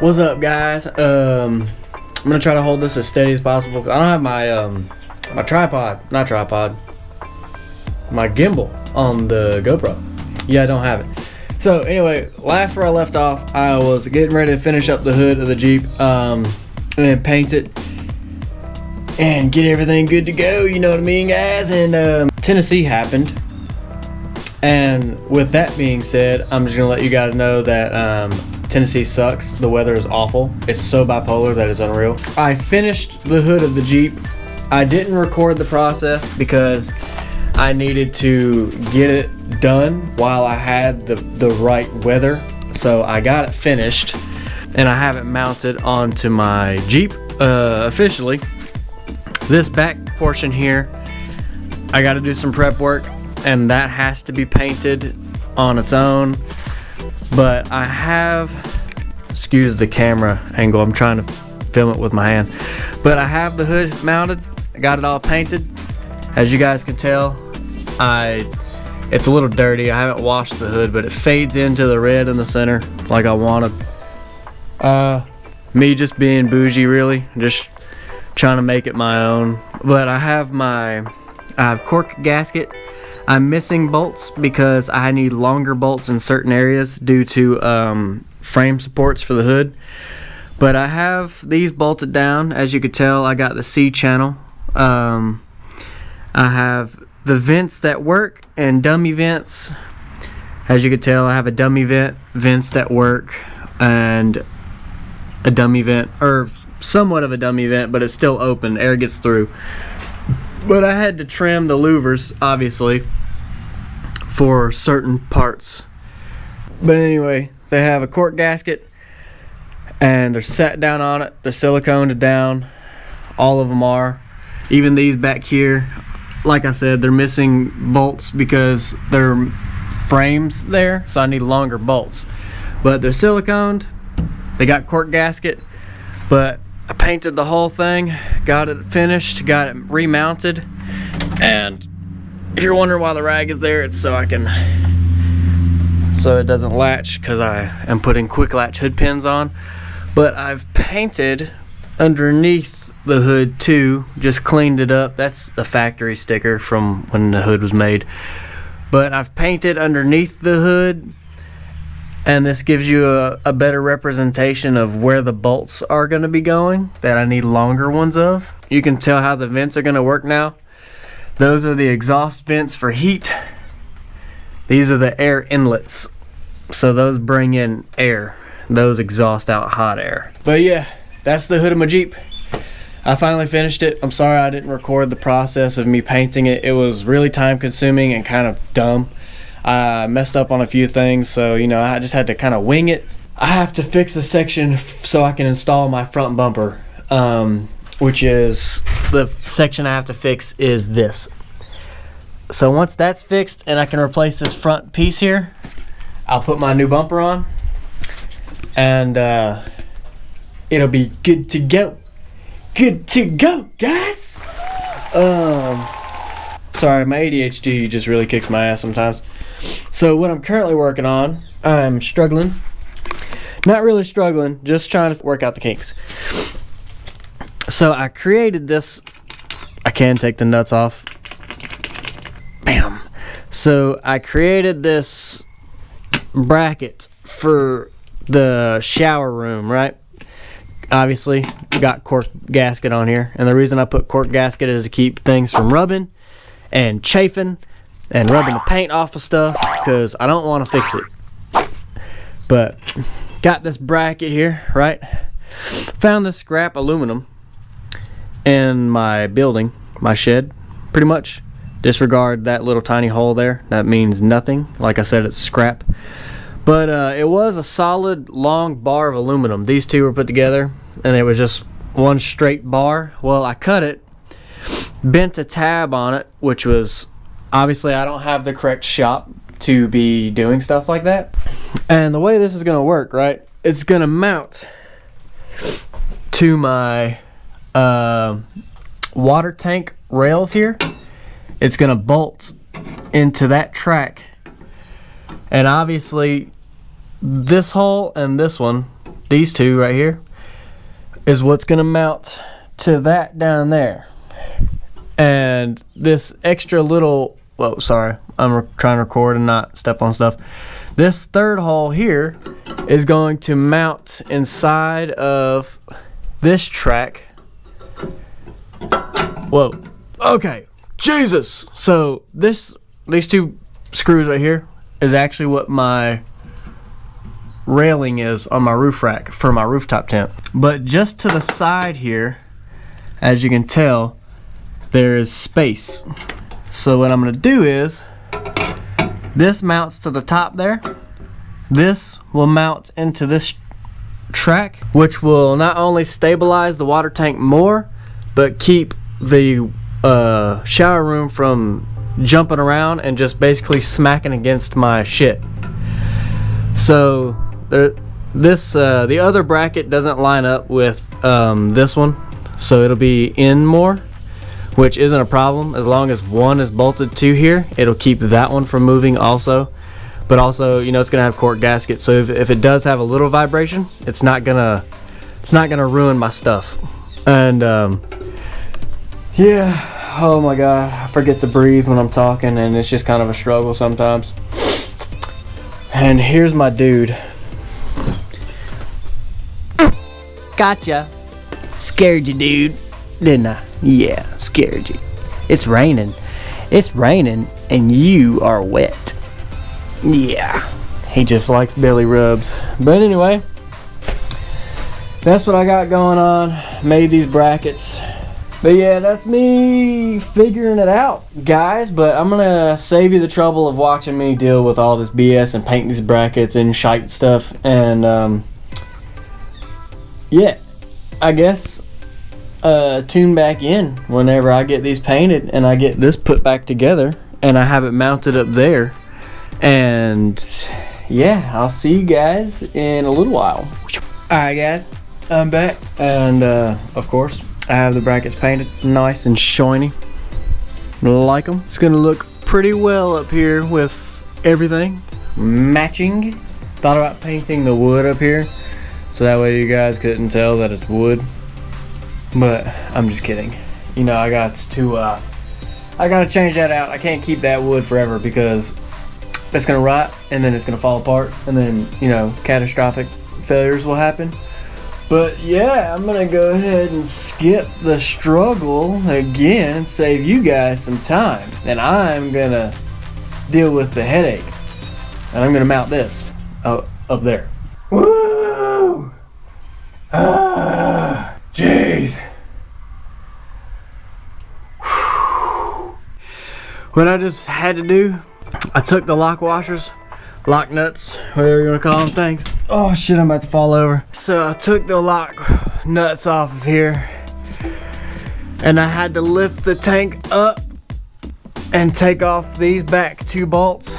What's up, guys? I'm gonna try to hold this as steady as possible. I don't have my my my gimbal on the GoPro. Yeah, I don't have it. So anyway, last where I left off, I was getting ready to finish up the hood of the Jeep and paint it and get everything good to go. You know what I mean, guys? And Tennessee happened. And with that being said, I'm just gonna let you guys know that Tennessee sucks. The weather is awful. It's so bipolar that it's unreal. I finished the hood of the Jeep. I didn't record the process because I needed to get it done while I had the right weather. So I got it finished and I have it mounted onto my Jeep officially. This back portion here, I got to do some prep work and that has to be painted on its own. But I have, excuse the camera angle, I'm trying to film it with my hand. But I have the hood mounted, I got it all painted. As you guys can tell, it's a little dirty. I haven't washed the hood, but it fades into the red in the center like I wanted. Me just being bougie, really, just trying to make it my own. But I have cork gasket. I'm missing bolts because I need longer bolts in certain areas due to frame supports for the hood. But I have these bolted down. As you can tell, I got the C channel. I have the vents that work and dummy vents. As you can tell, I have a dummy vents that work, and a dummy vent, or somewhat of a dummy vent, but it's still open, air gets through. But I had to trim the louvers, obviously, for certain parts. But anyway, they have a cork gasket and they're set down on it. They're siliconed down. All of them are. Even these back here, like I said, they're missing bolts because they're frames there, so I need longer bolts. But they're siliconed. They got cork gasket, but I painted the whole thing, got it finished, got it remounted, and if you're wondering why the rag is there, it's so it doesn't latch, because I am putting quick latch hood pins on. But I've painted underneath the hood too, just cleaned it up. That's a factory sticker from when the hood was made. But I've painted underneath the hood, and this gives you a better representation of where the bolts are going to be going that I need longer ones of. You can tell how the vents are going to work now. Those are the exhaust vents for heat. These are the air inlets. So those bring in air. Those exhaust out hot air. But yeah, that's the hood of my Jeep. I finally finished it. I'm sorry I didn't record the process of me painting it. It was really time consuming and kind of dumb. I messed up on a few things, so you know, I just had to kind of wing it. I have to fix a section so I can install my front bumper, which is the section I have to fix is this. So once that's fixed and I can replace this front piece here, I'll put my new bumper on and it'll be good to go. Good to go, guys. Sorry, my ADHD just really kicks my ass sometimes. So what I'm currently working on, I'm struggling. Not really struggling, just trying to work out the kinks. So I created this. I can take the nuts off. Bam. So I created this bracket for the shower room, right? Obviously, got cork gasket on here. And the reason I put cork gasket is to keep things from rubbing and chafing and rubbing the paint off of stuff, because I don't want to fix it. But got this bracket here, right? Found this scrap aluminum in my building, my shed, pretty much. Disregard that little tiny hole there. That means nothing. Like I said, it's scrap. But it was a solid long bar of aluminum. These two were put together and it was just one straight bar. Well, I cut it, bent a tab on it, which was, obviously I don't have the correct shop to be doing stuff like that. And the way this is gonna work, right, it's gonna mount to my water tank rails here. It's gonna bolt into that track, and obviously this hole and this one these two right here, is what's gonna mount to that down there. And this extra little, whoa, sorry, I'm trying to record and not step on stuff. This third hole here is going to mount inside of this track. Whoa, okay, Jesus. So these two screws right here is actually what my railing is on my roof rack for my rooftop tent. But just to the side here, as you can tell, there is space. So what I'm gonna do is, this mounts to the top there. This will mount into this track, which will not only stabilize the water tank more, but keep the shower room from jumping around and just basically smacking against my shit. So the other bracket doesn't line up with this one, so it'll be in more, which isn't a problem. As long as one is bolted to here, it'll keep that one from moving also. But also, you know, it's gonna have cork gasket, so if it does have a little vibration, it's not gonna ruin my stuff. And yeah, oh my god, I forget to breathe when I'm talking, and it's just kind of a struggle sometimes. And here's my dude. Gotcha. Scared you, dude, didn't I? Yeah, scared you. It's raining. It's raining, and you are wet. Yeah, he just likes belly rubs. But anyway, that's what I got going on. Made these brackets. But yeah, that's me figuring it out, guys. But I'm gonna save you the trouble of watching me deal with all this BS and paint these brackets and shite stuff. And yeah, I guess tune back in whenever I get these painted and I get this put back together and I have it mounted up there. And yeah, I'll see you guys in a little while. Alright guys, I'm back, and of course I have the brackets painted nice and shiny. Like them. It's gonna look pretty well up here with everything matching. Thought about painting the wood up here so that way you guys couldn't tell that it's wood, but I'm just kidding. You know, I gotta change that out. I can't keep that wood forever because it's gonna rot and then it's gonna fall apart and then, you know, catastrophic failures will happen. But yeah, I'm gonna go ahead and skip the struggle again and save you guys some time, and I'm gonna deal with the headache, and I'm gonna mount this up there. Woo! Ah, jeez. What I just had to do, I took the lock washers, lock nuts, whatever you want to call them, thanks. Oh shit, I'm about to fall over. So I took the lock nuts off of here and I had to lift the tank up and take off these back two bolts,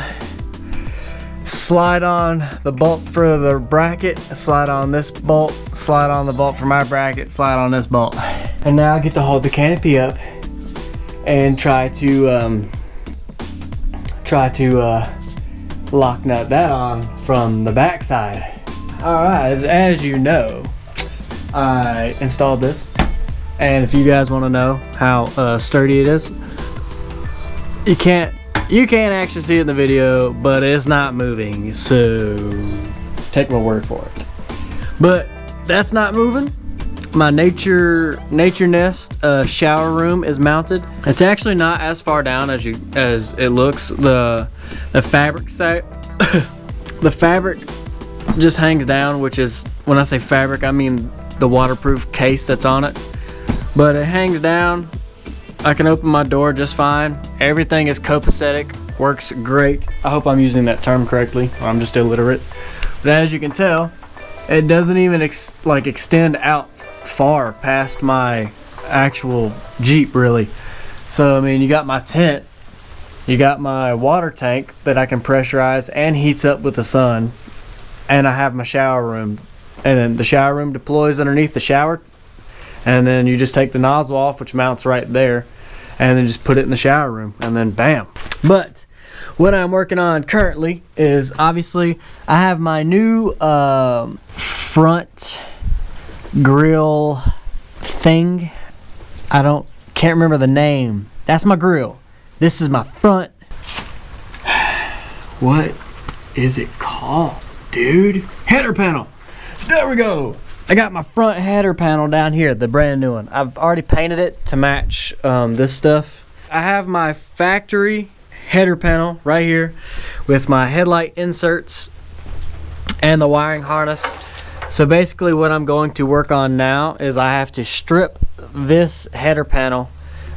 slide on the bolt for the bracket, slide on this bolt, slide on the bolt for my bracket, slide on this bolt. And now I get to hold the canopy up and try to lock nut that on from the back side. Alright, as you know, I installed this, and if you guys want to know how sturdy it is, you can't actually see it in the video, but it's not moving, so take my word for it. But that's not moving. My nature nest shower room is mounted. It's actually not as far down as it looks. The fabric side, the fabric just hangs down, which is, when I say fabric, I mean the waterproof case that's on it. But it hangs down. I can open my door just fine. Everything is copacetic, works great. I hope I'm using that term correctly, or I'm just illiterate. But as you can tell, it doesn't even extend out far past my actual Jeep, really. So I mean, you got my tent, you got my water tank that I can pressurize and heats up with the sun, and I have my shower room, and then the shower room deploys underneath the shower, and then you just take the nozzle off, which mounts right there, and then just put it in the shower room, and then bam. But what I'm working on currently is, obviously, I have my new front grill thing. Can't remember the name. That's my grill. This is my front. What is it called, dude? Header panel. There we go. I got my front header panel down here, the brand new one. I've already painted it to match this stuff. I have my factory header panel right here with my headlight inserts and the wiring harness. So basically what I'm going to work on now is I have to strip this header panel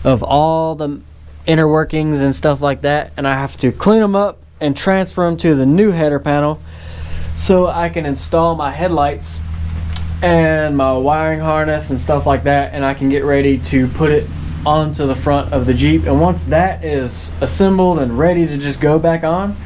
of all the inner workings and stuff like that, and I have to clean them up and transfer them to the new header panel so I can install my headlights and my wiring harness and stuff like that, and I can get ready to put it onto the front of the Jeep. And once that is assembled and ready to just go back on,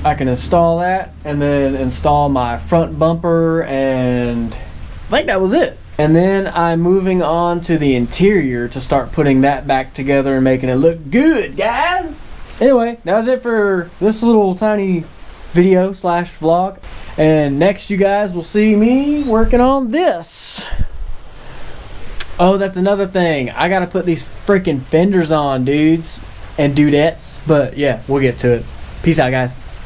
I can install that and then install my front bumper, and I think that was it. And then I'm moving on to the interior to start putting that back together and making it look good, guys. Anyway, that was it for this little tiny video slash vlog. And next you guys will see me working on this. Oh, that's another thing. I gotta put these freaking fenders on, dudes and dudettes. But yeah, we'll get to it. Peace out, guys.